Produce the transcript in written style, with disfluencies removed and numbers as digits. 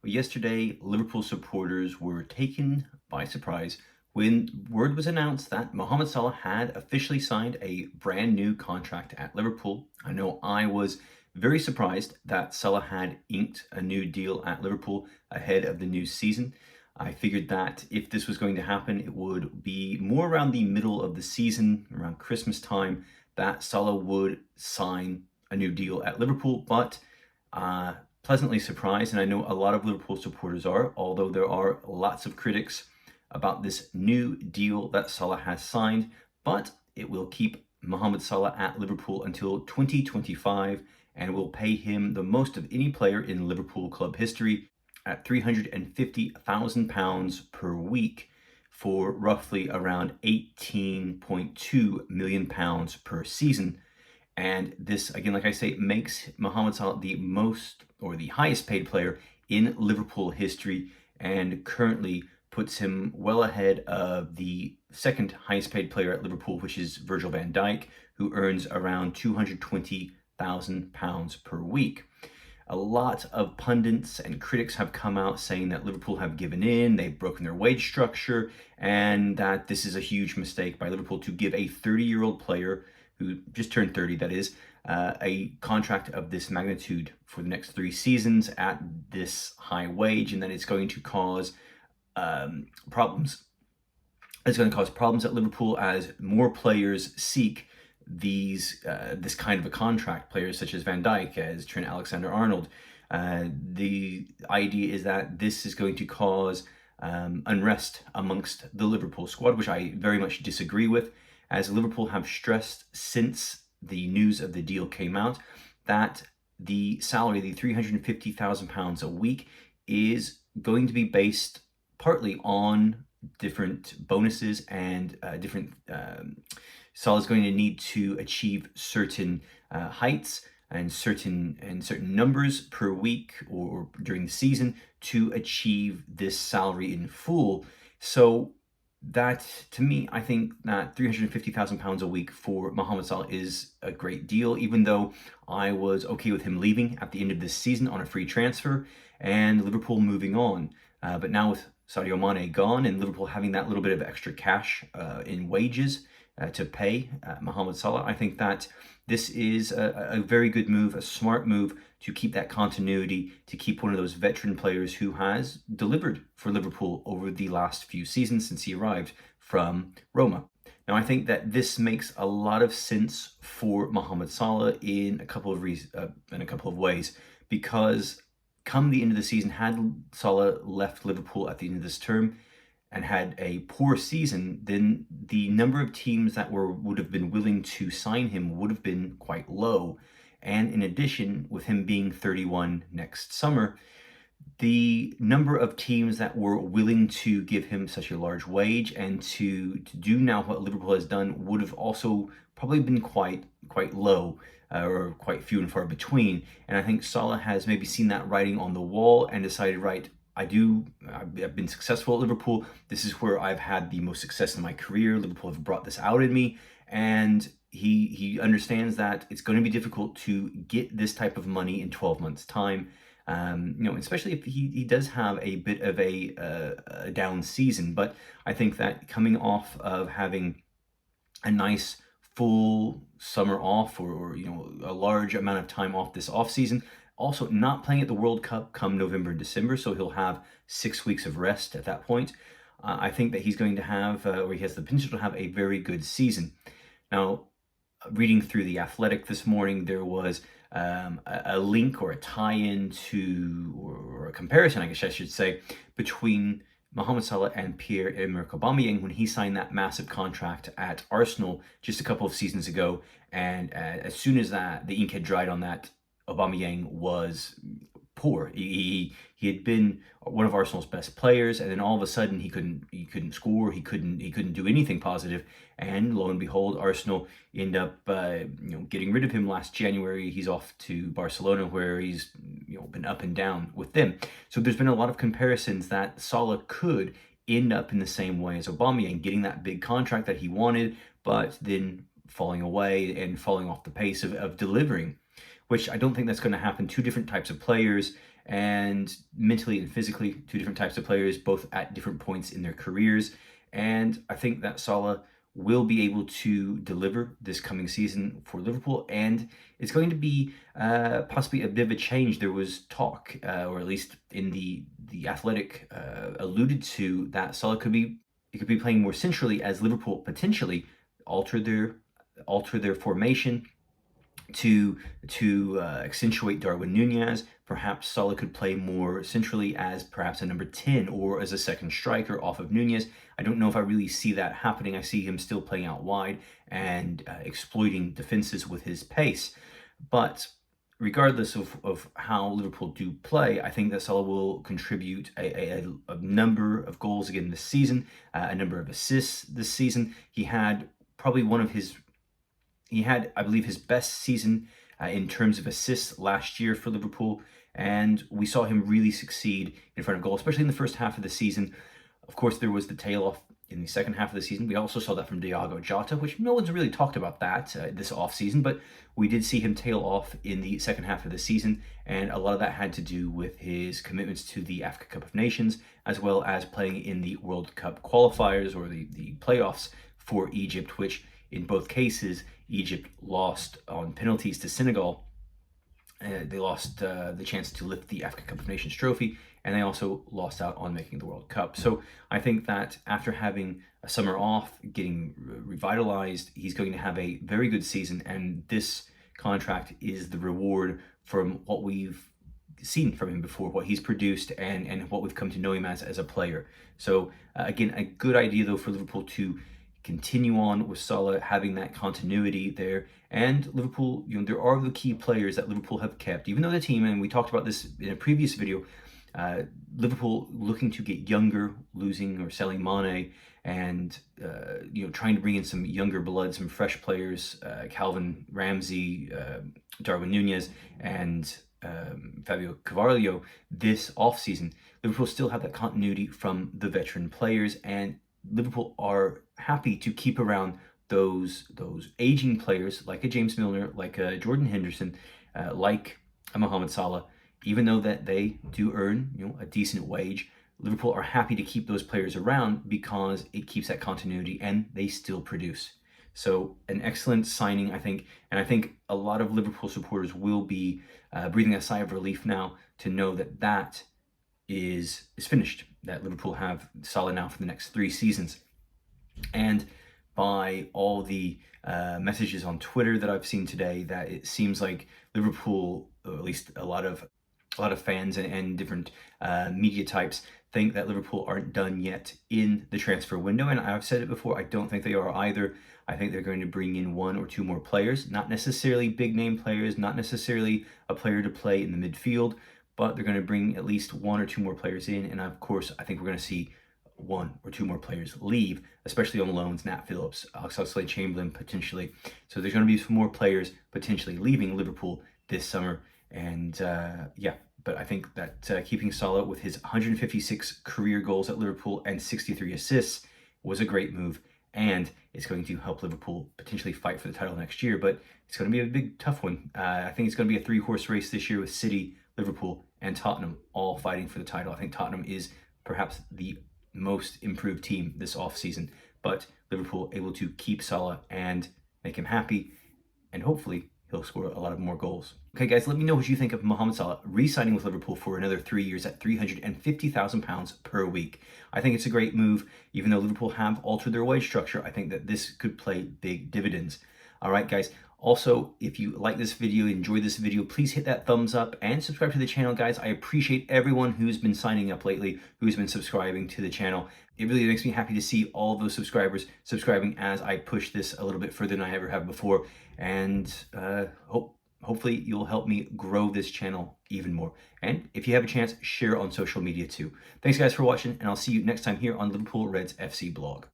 But yesterday, Liverpool supporters were taken by surprise when word was announced that Mohamed Salah had officially signed a brand new contract at Liverpool. I know I was very surprised that Salah had inked a new deal at Liverpool ahead of the new season. I figured that if this was going to happen, it would be more around the middle of the season, around Christmas time, that Salah would sign a new deal at Liverpool. But pleasantly surprised, and I know a lot of Liverpool supporters are, although there are lots of critics about this new deal that Salah has signed, but it will keep Mohamed Salah at Liverpool until 2025 and will pay him the most of any player in Liverpool club history at £350,000 per week for roughly around £18.2 million per season. And this, again, like I say, makes Mohamed Salah the most or the highest paid player in Liverpool history and currently puts him well ahead of the second highest paid player at Liverpool, which is Virgil van Dijk, who earns around £220,000 per week. A lot of pundits and critics have come out saying that Liverpool have given in, they've broken their wage structure, and that this is a huge mistake by Liverpool to give a 30-year-old player who just turned 30, that is, a contract of this magnitude for the next 3 seasons at this high wage, and that it's going to cause problems. It's going to cause problems at Liverpool as more players seek this kind of a contract. Players such as Van Dijk, as Trent Alexander-Arnold. The idea is that this is going to cause unrest amongst the Liverpool squad, which I very much disagree with, as Liverpool have stressed since the news of the deal came out that the salary, the £350,000 a week, is going to be based partly on different bonuses and different Salah's going to need to achieve certain heights and certain numbers per week or during the season to achieve this salary in full. So that, to me, I think that £350,000 a week for Mohamed Salah is a great deal, even though I was okay with him leaving at the end of this season on a free transfer and Liverpool moving on. But now with Sadio Mane gone and Liverpool having that little bit of extra cash in wages to pay Mohamed Salah, I think that this is a very good move, a smart move to keep that continuity, to keep one of those veteran players who has delivered for Liverpool over the last few seasons since he arrived from Roma. Now, I think that this makes a lot of sense for Mohamed Salah in a couple of ways, because come the end of the season, had Salah left Liverpool at the end of this term and had a poor season, then the number of teams that would have been willing to sign him would have been quite low. And in addition, with him being 31 next summer, the number of teams that were willing to give him such a large wage and to do now what Liverpool has done would have also probably been quite low, or quite few and far between. And I think Salah has maybe seen that writing on the wall and decided, right, I've been successful at Liverpool. This is where I've had the most success in my career. Liverpool have brought this out in me, and he understands that it's going to be difficult to get this type of money in 12 months' time. Especially if he does have a bit of a down season. But I think that coming off of having a nice full summer off, or a large amount of time off this off season, also not playing at the World Cup come November and December, so he'll have 6 weeks of rest at that point. I think that he's going to have, or he has the potential to have, a very good season. Now, reading through The Athletic this morning, there was a link or a tie-in to, or a comparison, I guess I should say, between Mohamed Salah and Pierre-Emerick Aubameyang when he signed that massive contract at Arsenal just a couple of seasons ago. And as soon as the ink had dried on that, Aubameyang was poor. He had been one of Arsenal's best players, and then all of a sudden he couldn't score. He couldn't do anything positive. And lo and behold, Arsenal end up getting rid of him last January. He's off to Barcelona, where he's been up and down with them. So there's been a lot of comparisons that Salah could end up in the same way as Aubameyang, getting that big contract that he wanted, but then falling away and falling off the pace of delivering, which I don't think that's going to happen. Two different types of players, and mentally and physically, two different types of players, both at different points in their careers. And I think that Salah will be able to deliver this coming season for Liverpool, and it's going to be possibly a bit of a change. There was talk, or at least in the Athletic alluded to, that Salah could be playing more centrally as Liverpool potentially alter their formation to accentuate Darwin Nunez. Perhaps Salah could play more centrally as perhaps a number 10 or as a second striker off of Nunez. I don't know if I really see that happening. I see him still playing out wide and exploiting defenses with his pace. But regardless of how Liverpool do play, I think that Salah will contribute a number of goals again this season, a number of assists this season. He had probably I believe, his best season in terms of assists last year for Liverpool, and we saw him really succeed in front of goal, especially in the first half of the season. Of course, there was the tail off in the second half of the season. We also saw that from Diogo Jota, which no one's really talked about that this offseason, but we did see him tail off in the second half of the season, and a lot of that had to do with his commitments to the Africa Cup of Nations, as well as playing in the World Cup qualifiers, or the playoffs for Egypt, which in both cases, Egypt lost on penalties to Senegal. They lost the chance to lift the Africa Cup of Nations trophy, and they also lost out on making the World Cup. So I think that after having a summer off, getting revitalized, he's going to have a very good season, and this contract is the reward from what we've seen from him before, what he's produced, and what we've come to know him as a player. So again, a good idea though for Liverpool to continue on with Salah, having that continuity there. And Liverpool, there are the key players that Liverpool have kept, even though the team, and we talked about this in a previous video, Liverpool looking to get younger, losing or selling Mane, and trying to bring in some younger blood, some fresh players, Calvin Ramsey, Darwin Nunez, and Fabio Carvalho this offseason. Liverpool still have that continuity from the veteran players, and Liverpool are happy to keep around those aging players like a James Milner, like a Jordan Henderson, like a Mohamed Salah. Even though that they do earn a decent wage, Liverpool are happy to keep those players around because it keeps that continuity and they still produce. So an excellent signing, I think, and I think a lot of Liverpool supporters will be breathing a sigh of relief now to know that that is finished, that Liverpool have Salah now for the next 3 seasons. And by all the messages on Twitter that I've seen today, that it seems like Liverpool, or at least a lot of fans and different media types, think that Liverpool aren't done yet in the transfer window. And I've said it before, I don't think they are either. I think they're going to bring in 1 or 2 more players, not necessarily big name players, not necessarily a player to play in the midfield, but they're going to bring at least 1 or 2 more players in. And of course, I think we're going to see 1 or 2 more players leave, especially on loans. Nat Phillips, Alex Oxlade-Chamberlain potentially. So there's going to be some more players potentially leaving Liverpool this summer. And but I think that keeping Salah with his 156 career goals at Liverpool and 63 assists was a great move. And it's going to help Liverpool potentially fight for the title next year. But it's going to be a big, tough one. I think it's going to be a 3-horse race this year with City, Liverpool, and Tottenham all fighting for the title. I think Tottenham is perhaps the most improved team this offseason, but Liverpool able to keep Salah and make him happy, and hopefully he'll score a lot of more goals. Okay, guys, let me know what you think of Mohamed Salah re-signing with Liverpool for another 3 years at £350,000 per week. I think it's a great move. Even though Liverpool have altered their wage structure, I think that this could play big dividends. All right, guys. Also, if you like this video, enjoy this video, please hit that thumbs up and subscribe to the channel, guys. I appreciate everyone who's been signing up lately, who's been subscribing to the channel. It really makes me happy to see all of those subscribers subscribing as I push this a little bit further than I ever have before. And hopefully you'll help me grow this channel even more. And if you have a chance, share on social media too. Thanks, guys, for watching, and I'll see you next time here on Liverpool Reds FC blog.